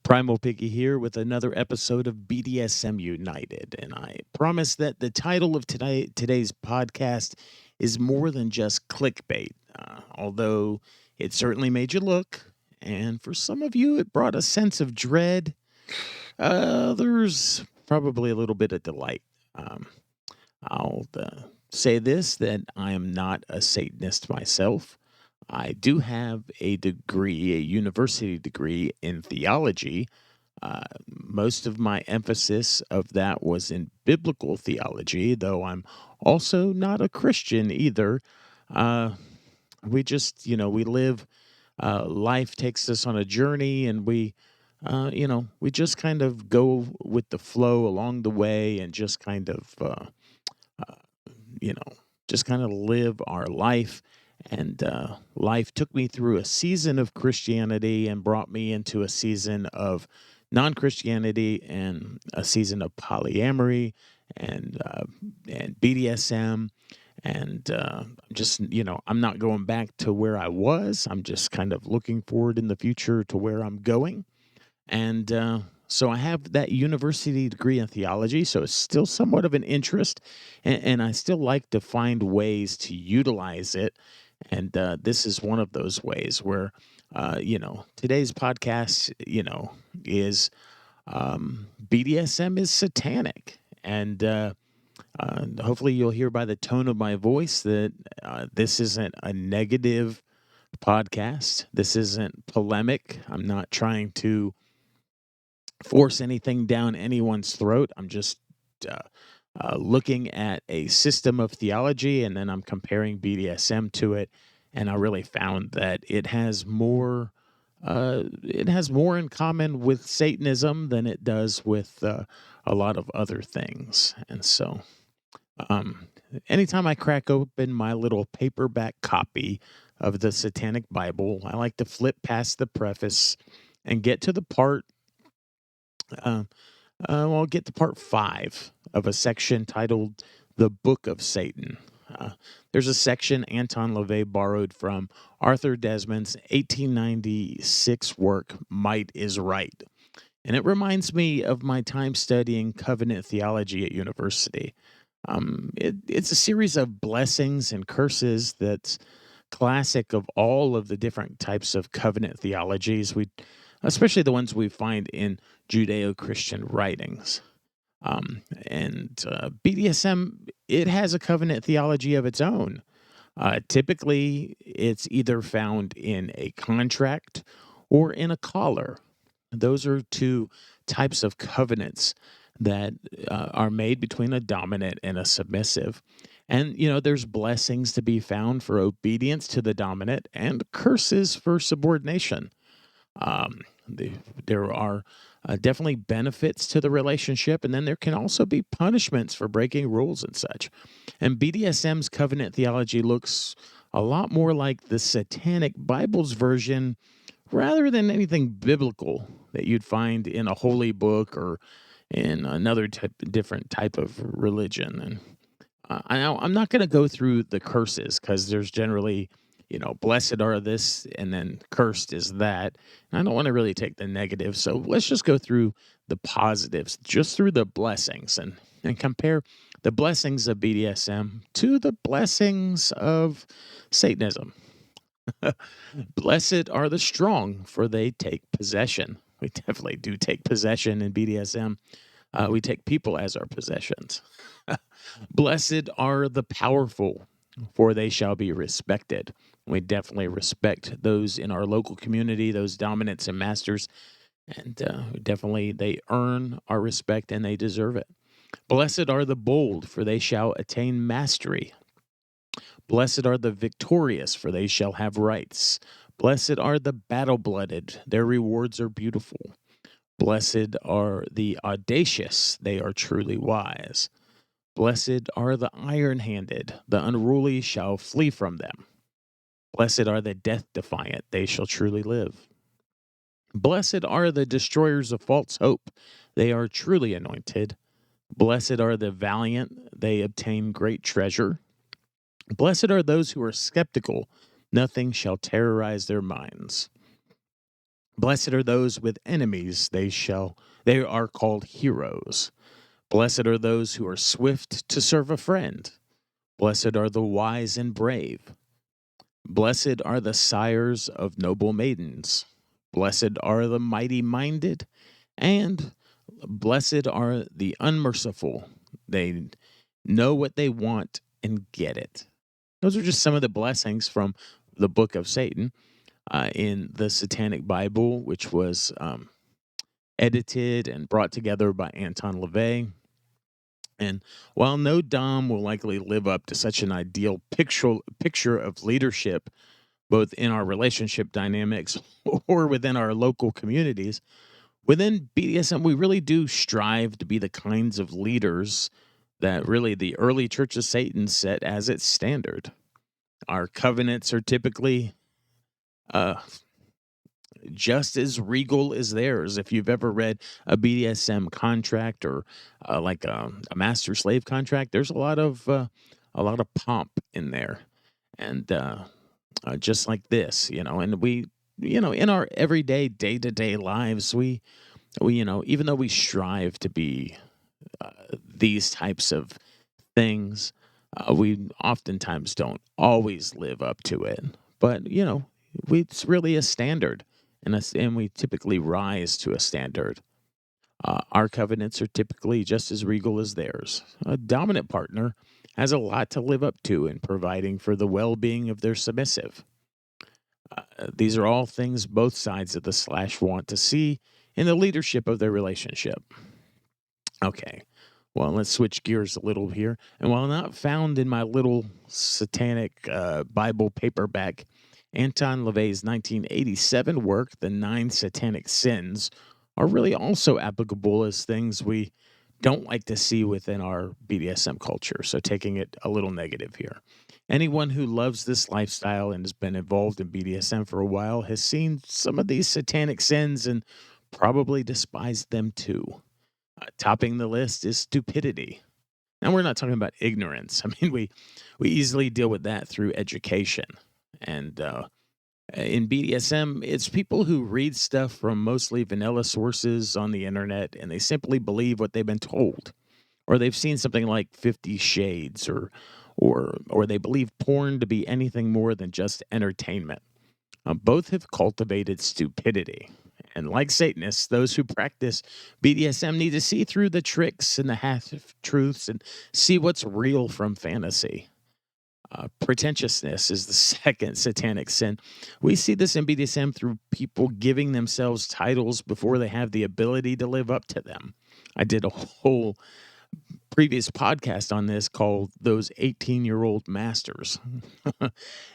PrimalPiggy here with another episode of BDSM United, and I promise that the title of today's podcast is more than just clickbait, although it certainly made you look, and for some of you it brought a sense of dread. Others probably a little bit of delight. Um, I'll say this, that I am not a Satanist myself. I do have a degree, a university degree in theology. Most of my emphasis of that was in biblical theology, though I'm also not a Christian either. Uh, we just, we live, life takes us on a journey, and we just kind of go with the flow along the way and just kind of, uh, you know, just kind of live our life. And life took me through a season of Christianity and brought me into a season of non Christianity and a season of polyamory and BDSM. And just, I'm not going back to where I was. I'm just kind of looking forward in the future to where I'm going. And so I have that university degree in theology, so it's still somewhat of an interest, and I still like to find ways to utilize it. And this is one of those ways where, today's podcast, is BDSM is satanic. And hopefully you'll hear by the tone of my voice that this isn't a negative podcast. This isn't polemic. I'm not trying to force anything down anyone's throat. I'm just uh, looking at a system of theology, and then I'm comparing BDSM to it, and I really found that it has more. It has more in common with Satanism than it does with a lot of other things, and so um, anytime I crack open my little paperback copy of the Satanic Bible, I like to flip past the preface and get to the part uh, we'll get to part 5 of a section titled The Book of Satan. There's a section Anton LaVey borrowed from Arthur Desmond's 1896 work, Might is Right. And it reminds me of my time studying covenant theology at university. It's a series of blessings and curses that's classic of all of the different types of covenant theologies, especially the ones we find in Judeo-Christian writings. And BDSM, it has a covenant theology of its own. Typically, it's either found in a contract or in a collar. Those are two types of covenants that are made between a dominant and a submissive. And, there's blessings to be found for obedience to the dominant and curses for subordination. Um, there are definitely benefits to the relationship, and then there can also be punishments for breaking rules and such. And BDSM's covenant theology looks a lot more like the Satanic Bible's version rather than anything biblical that you'd find in a holy book or in another different type of religion. And I'm not going to go through the curses because there's generally, blessed are this and then cursed is that. And I don't want to really take the negative. So let's just go through the positives, just through the blessings and compare the blessings of BDSM to the blessings of Satanism. Blessed are the strong, for they take possession. We definitely do take possession in BDSM. We take people as our possessions. Blessed are the powerful, for they shall be respected. We definitely respect those in our local community, those dominants and masters, and definitely they earn our respect and they deserve it. Blessed are the bold, for they shall attain mastery. Blessed are the victorious, for they shall have rights. Blessed are the battle-blooded, their rewards are beautiful. Blessed are the audacious, they are truly wise. Blessed are the iron-handed, the unruly shall flee from them. Blessed are the death-defiant, they shall truly live. Blessed are the destroyers of false hope, they are truly anointed. Blessed are the valiant, they obtain great treasure. Blessed are those who are skeptical, nothing shall terrorize their minds. Blessed are those with enemies, they are called heroes. Blessed are those who are swift to serve a friend. Blessed are the wise and brave. Blessed are the sires of noble maidens. Blessed are the mighty minded, and blessed are the unmerciful. They know what they want and get it. Those are just some of the blessings from the book of Satan in the Satanic Bible, which was edited and brought together by Anton LaVey. And while no Dom will likely live up to such an ideal picture of leadership, both in our relationship dynamics or within our local communities, within BDSM, we really do strive to be the kinds of leaders that really the early Church of Satan set as its standard. Our covenants are typically just as regal as theirs. If you've ever read a BDSM contract or like a master slave contract, there's a lot of pomp in there, and just like this, and we, in our everyday day to day lives, we even though we strive to be these types of things, we oftentimes don't always live up to it. But it's really a standard, and we typically rise to a standard. Our covenants are typically just as regal as theirs. A dominant partner has a lot to live up to in providing for the well-being of their submissive. These are all things both sides of the slash want to see in the leadership of their relationship. Okay. Well, let's switch gears a little here. And while not found in my little Satanic Bible paperback, Anton LaVey's 1987 work, The 9 Satanic Sins, are really also applicable as things we don't like to see within our BDSM culture. So taking it a little negative here. Anyone who loves this lifestyle and has been involved in BDSM for a while has seen some of these satanic sins and probably despised them too. Topping the list is stupidity. Now, we're not talking about ignorance. I mean, we easily deal with that through education. And in BDSM, it's people who read stuff from mostly vanilla sources on the internet and they simply believe what they've been told. Or they've seen something like 50 Shades or they believe porn to be anything more than just entertainment. Both have cultivated stupidity. And like Satanists, those who practice BDSM need to see through the tricks and the half truths and see what's real from fantasy. Pretentiousness is the second satanic sin. We see this in BDSM through people giving themselves titles before they have the ability to live up to them. I did a whole previous podcast on this called Those 18-Year-Old Masters.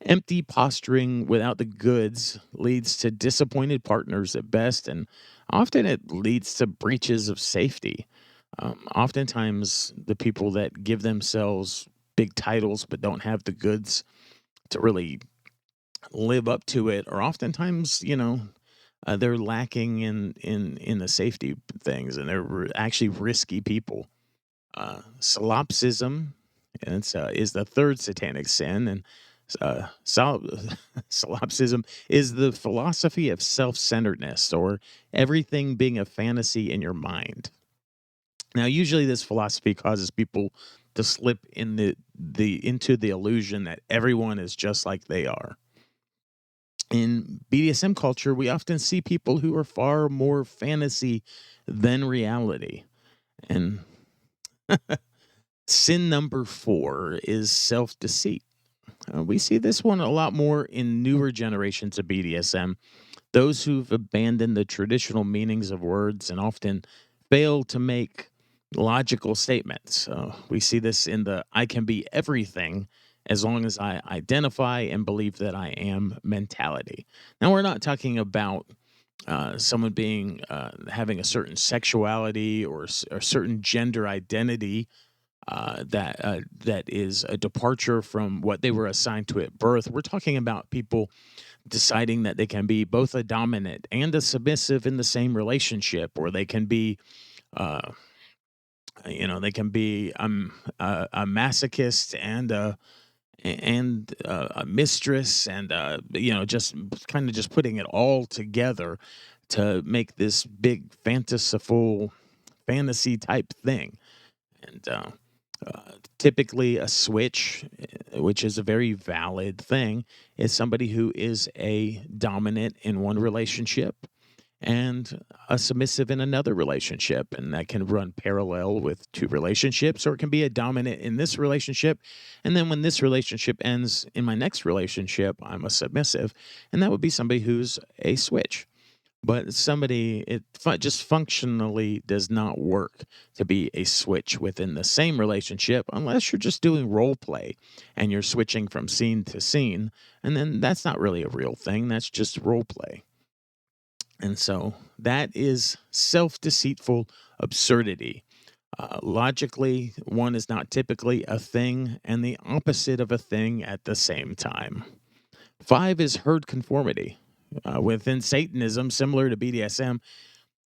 Empty posturing without the goods leads to disappointed partners at best, and often it leads to breaches of safety. Oftentimes, the people that give themselves big titles but don't have the goods to really live up to it are oftentimes, they're lacking in the safety things, and they're actually risky people. Solipsism is the third satanic sin, and solipsism is the philosophy of self-centeredness, or everything being a fantasy in your mind. Now, usually, this philosophy causes people to slip in into the illusion that everyone is just like they are. In BDSM culture, we often see people who are far more fantasy than reality, and sin number 4 is self-deceit. We see this one a lot more in newer generations of BDSM, those who've abandoned the traditional meanings of words and often fail to make logical statements. We see this in the I can be everything as long as I identify and believe that I am mentality. Now, we're not talking about someone being having a certain sexuality or a certain gender identity that is a departure from what they were assigned to at birth. We're talking about people deciding that they can be both a dominant and a submissive in the same relationship, or they can be, uh, they can be a masochist and a mistress, and just kind of just putting it all together to make this big fanciful fantasy type thing. And typically a switch, which is a very valid thing, is somebody who is a dominant in one relationship and a submissive in another relationship. And that can run parallel with two relationships, or it can be a dominant in this relationship. And then when this relationship ends in my next relationship, I'm a submissive. And that would be somebody who's a switch. But just functionally does not work to be a switch within the same relationship unless you're just doing role play and you're switching from scene to scene. And then that's not really a real thing. That's just role play. And so that is self deceitful absurdity. Logically, one is not typically a thing and the opposite of a thing at the same time. 5 is herd conformity. Within Satanism, similar to BDSM,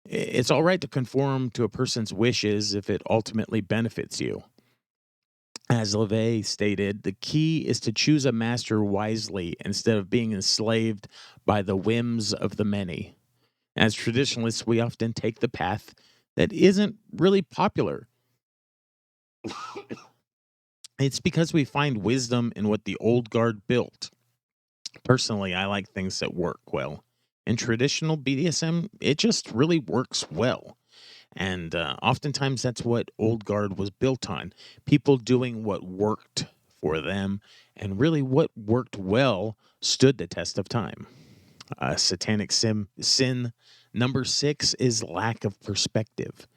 it's all right to conform to a person's wishes if it ultimately benefits you. As LaVey stated, the key is to choose a master wisely instead of being enslaved by the whims of the many. As traditionalists, we often take the path that isn't really popular. It's because we find wisdom in what the old guard built. Personally, I like things that work well. In traditional BDSM, it just really works well. And oftentimes that's what Old Guard was built on. People doing what worked for them, and really what worked well stood the test of time. Satanic sin number 6 is lack of perspective.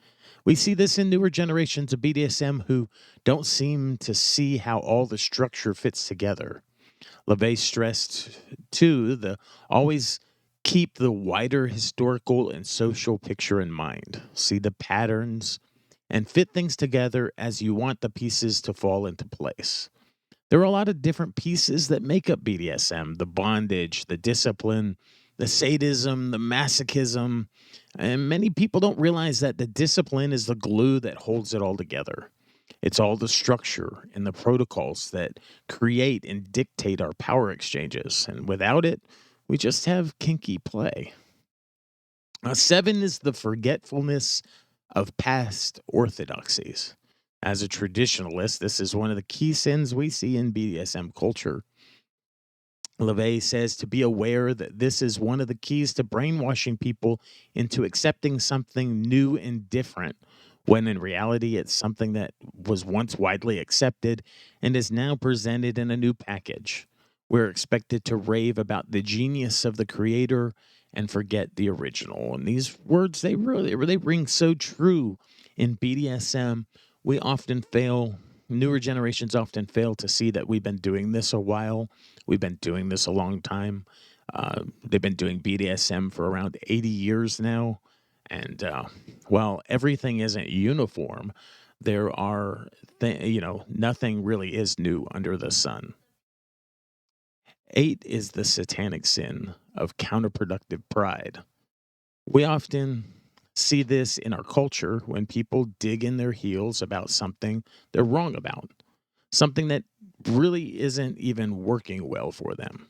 We see this in newer generations of BDSM who don't seem to see how all the structure fits together. LaVey stressed, too, the always keep the wider historical and social picture in mind. See the patterns and fit things together as you want the pieces to fall into place. There are a lot of different pieces that make up BDSM: the bondage, the discipline, the sadism, the masochism. And many people don't realize that the discipline is the glue that holds it all together. It's all the structure and the protocols that create and dictate our power exchanges. And without it, we just have kinky play. 7 is the forgetfulness of past orthodoxies. As a traditionalist, this is one of the key sins we see in BDSM culture. LaVey says to be aware that this is one of the keys to brainwashing people into accepting something new and different, when in reality it's something that was once widely accepted and is now presented in a new package. We're expected to rave about the genius of the creator and forget the original. And these words, they ring so true in BDSM. We often fail, newer generations often fail to see that we've been doing this a while. We've been doing this a long time. They've been doing BDSM for around 80 years now. And while everything isn't uniform, there are, nothing really is new under the sun. 8 is the satanic sin of counterproductive pride. We often see this in our culture when people dig in their heels about something they're wrong about, something that really isn't even working well for them.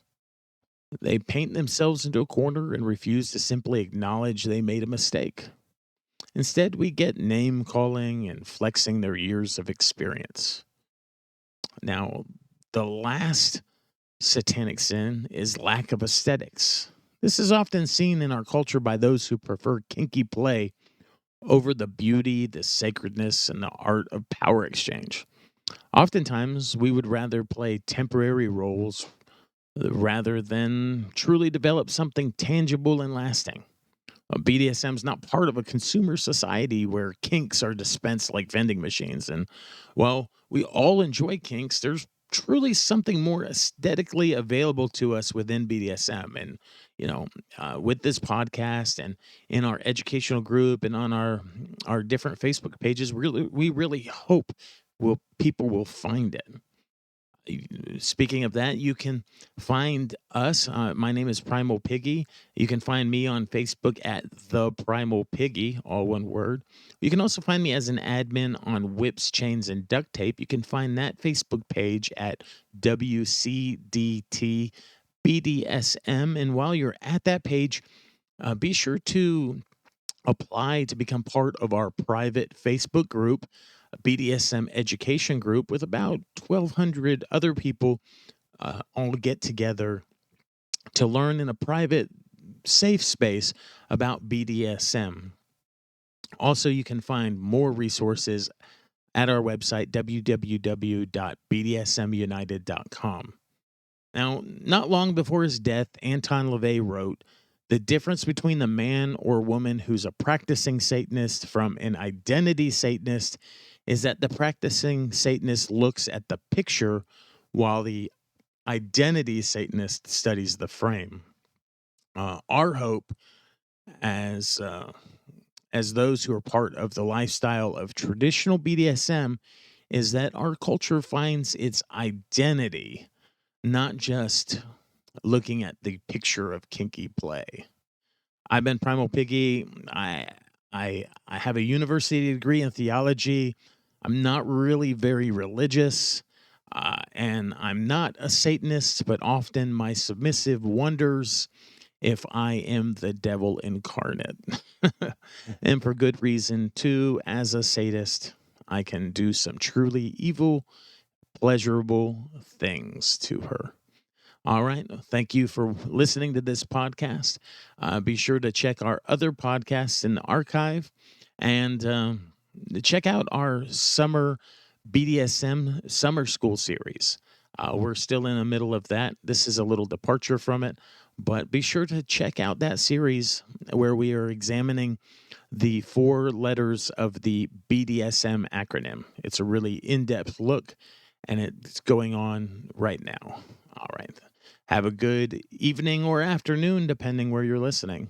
They paint themselves into a corner and refuse to simply acknowledge they made a mistake. Instead, we get name calling and flexing their years of experience. Now, the last satanic sin is lack of aesthetics. This is often seen in our culture by those who prefer kinky play over the beauty, the sacredness, and the art of power exchange. Oftentimes, we would rather play temporary roles rather than truly develop something tangible and lasting. BDSM is not part of a consumer society where kinks are dispensed like vending machines. And while we all enjoy kinks, there's truly something more aesthetically available to us within BDSM. And, with this podcast and in our educational group and on our different Facebook pages, we really hope people will find it. Speaking of that, you can find us. My name is PrimalPiggy. You can find me on Facebook at the PrimalPiggy, all one word. You can also find me as an admin on Whips, Chains, and Duct Tape. You can find that Facebook page at WCDT BDSM. And while you're at that page, be sure to apply to become part of our private Facebook group, a BDSM education group with about 1,200 other people all get together to learn in a private, safe space about BDSM. Also, you can find more resources at our website, www.bdsmunited.com. Now, not long before his death, Anton LaVey wrote, "The difference between the man or woman who's a practicing Satanist from an identity Satanist is that the practicing Satanist looks at the picture while the identity Satanist studies the frame." Our hope as those who are part of the lifestyle of traditional BDSM is that our culture finds its identity, not just looking at the picture of kinky play. I've been Primal Piggy. I have a university degree in theology. I'm not really very religious, and I'm not a Satanist, but often my submissive wonders if I am the devil incarnate. And for good reason, too. As a sadist, I can do some truly evil, pleasurable things to her. All right. Thank you for listening to this podcast. Be sure to check our other podcasts in the archive and check out our summer BDSM summer school series. We're still in the middle of that. This is a little departure from it, but be sure to check out that series where we are examining the 4 letters of the BDSM acronym. It's a really in-depth look, and it's going on right now. All right. Have a good evening or afternoon, depending where you're listening.